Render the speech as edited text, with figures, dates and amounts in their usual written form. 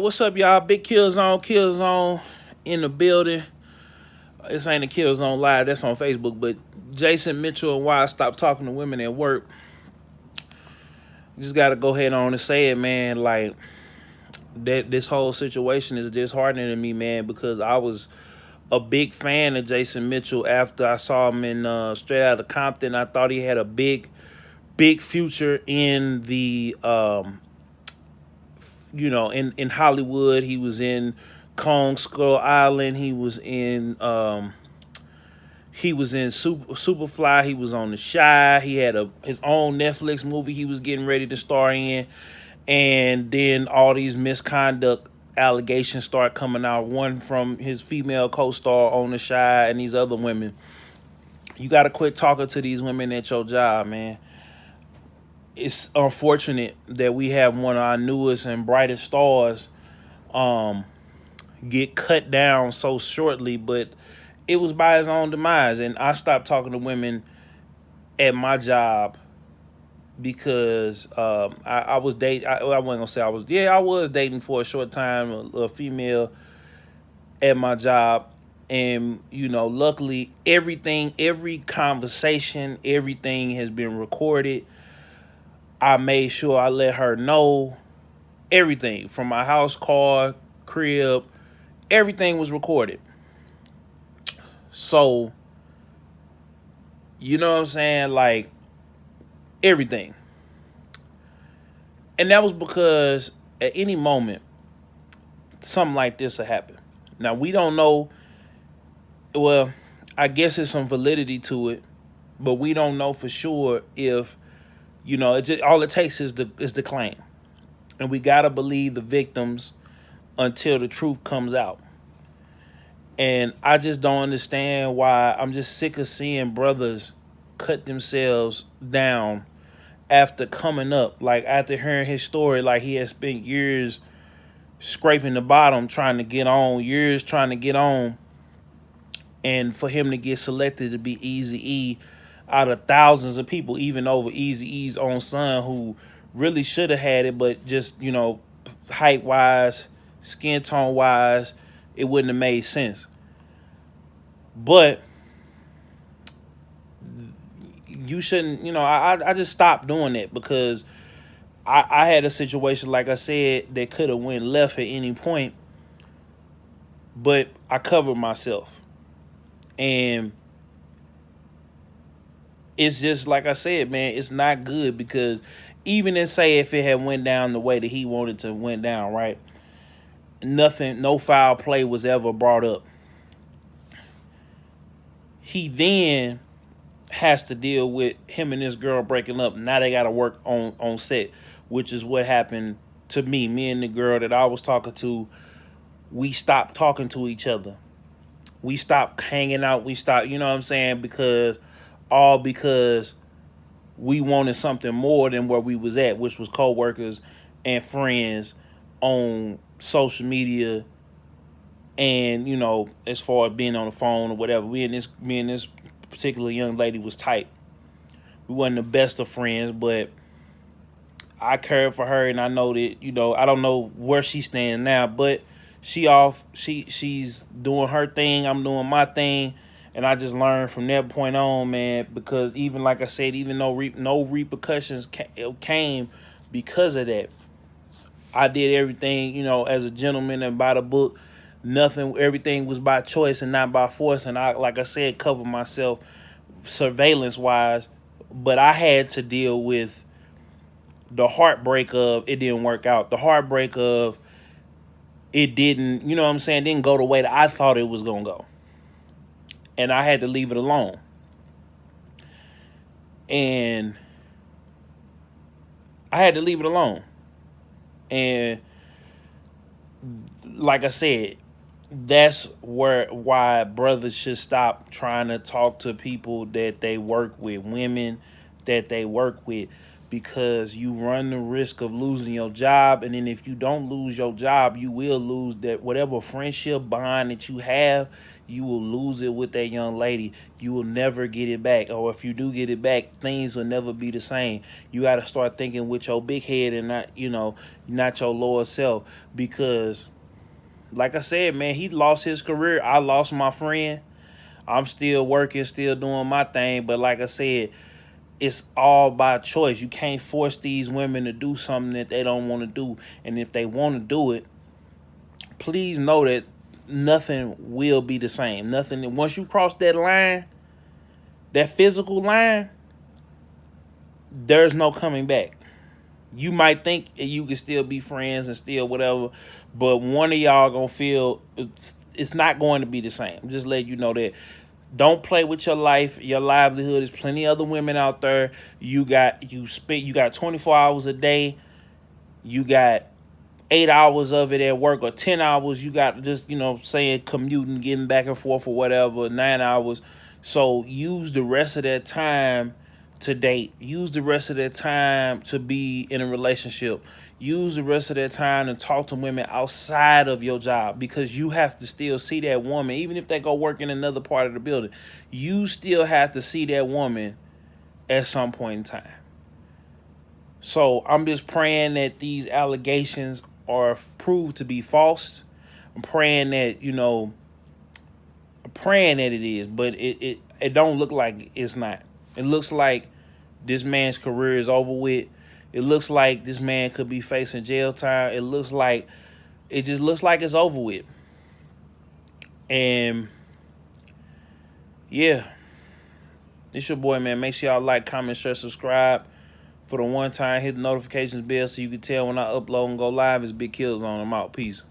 What's up, y'all? Big Killzone in the building. This ain't a Killzone live, that's on Facebook. But Jason Mitchell and why I stopped talking to women at work. Just gotta go ahead on and say it, man. Like that, this whole situation is disheartening to me, man, because I was a big fan of Jason Mitchell after I saw him in Straight Outta Compton. I thought he had a big future in the in Hollywood. He was in Kong Skull Island. He was in Superfly. He was on The Shy. He had his own Netflix movie he was getting ready to star in. And then all these misconduct allegations start coming out. One from his female co-star on The Shy and these other women. You got to quit talking to these women at your job, man. It's unfortunate that we have one of our newest and brightest stars get cut down so shortly, but it was by his own demise. And I stopped talking to women at my job because I was dating. I wasn't gonna say I was. Yeah, I was dating for a short time a female at my job, and luckily every conversation, everything has been recorded. I made sure I let her know everything from my house, car, crib, everything was recorded. So, you know what I'm saying? Like, everything. And that was because at any moment, something like this will happen. Now, we don't know. Well, I guess there's some validity to it, but we don't know for sure if, all it takes is the claim. And we got to believe the victims until the truth comes out. And I just don't understand why. I'm just sick of seeing brothers cut themselves down after coming up. Like, after hearing his story, like he has spent years scraping the bottom, trying to get on. And for him to get selected to be Eazy-E out of thousands of people, even over Eazy-E's own son, who really should have had it, but just, height-wise, skin tone-wise, it wouldn't have made sense. But you shouldn't, I just stopped doing that because I had a situation, like I said, that could have went left at any point, but I covered myself. And it's just, like I said, man, it's not good because even if it had went down the way that he wanted to went down, right? No foul play was ever brought up. He then has to deal with him and this girl breaking up. Now they got to work on set, which is what happened to me. Me and the girl that I was talking to, we stopped talking to each other. We stopped hanging out. We stopped, you know what I'm saying? Because we wanted something more than where we was at, which was co-workers and friends on social media. And, as far as being on the phone or whatever, me and this particular young lady was tight. We wasn't the best of friends, but I cared for her, and I know that, I don't know where she's standing now, but she's doing her thing, I'm doing my thing, and I just learned from that point on, man, because even, like I said, even though no repercussions came because of that, I did everything, as a gentleman and by the book. Everything was by choice and not by force. And I, like I said, covered myself surveillance wise, but I had to deal with the heartbreak of it didn't work out. The heartbreak of it didn't, didn't go the way that I thought it was going to go. And I had to leave it alone. And I had to leave it alone. And like I said, that's why brothers should stop trying to talk to people that they work with, women that they work with. because you run the risk of losing your job. And then if you don't lose your job, you will lose that whatever friendship bond that you have. You will lose it with that young lady. You will never get it back. Or if you do get it back, things will never be the same. You got to start thinking with your big head and not, not your lower self. Because, like I said, man, he lost his career. I lost my friend. I'm still working, still doing my thing. But like I said, it's all by choice. You can't force these women to do something that they don't want to do. And if they want to do it, please know that nothing will be the same. Nothing. Once you cross that line, that physical line, there's no coming back. You might think you can still be friends and still whatever, but one of y'all gonna feel it's not going to be the same. Just let you know that. Don't play with your life, your livelihood. There's plenty of other women out there. You got 24 hours a day. You got 8 hours of it at work, or 10 hours. You got just, saying commuting, getting back and forth or whatever, 9 hours. So use the rest of that time to date. Use the rest of that time to be in a relationship. Use the rest of that time to talk to women outside of your job, because you have to still see that woman. Even if they go work in another part of the building, you still have to see that woman at some point in time. So I'm just praying that these allegations are proved to be false. I'm praying that, it is, but it don't look like it's not. It looks like this man's career is over with. It looks like this man could be facing jail time. It just looks like it's over with. And yeah, it's your boy, man. Make sure y'all like, comment, share, subscribe. For the one time, hit the notifications bell so you can tell when I upload and go live. It's Big Killzone. I'm out. Peace.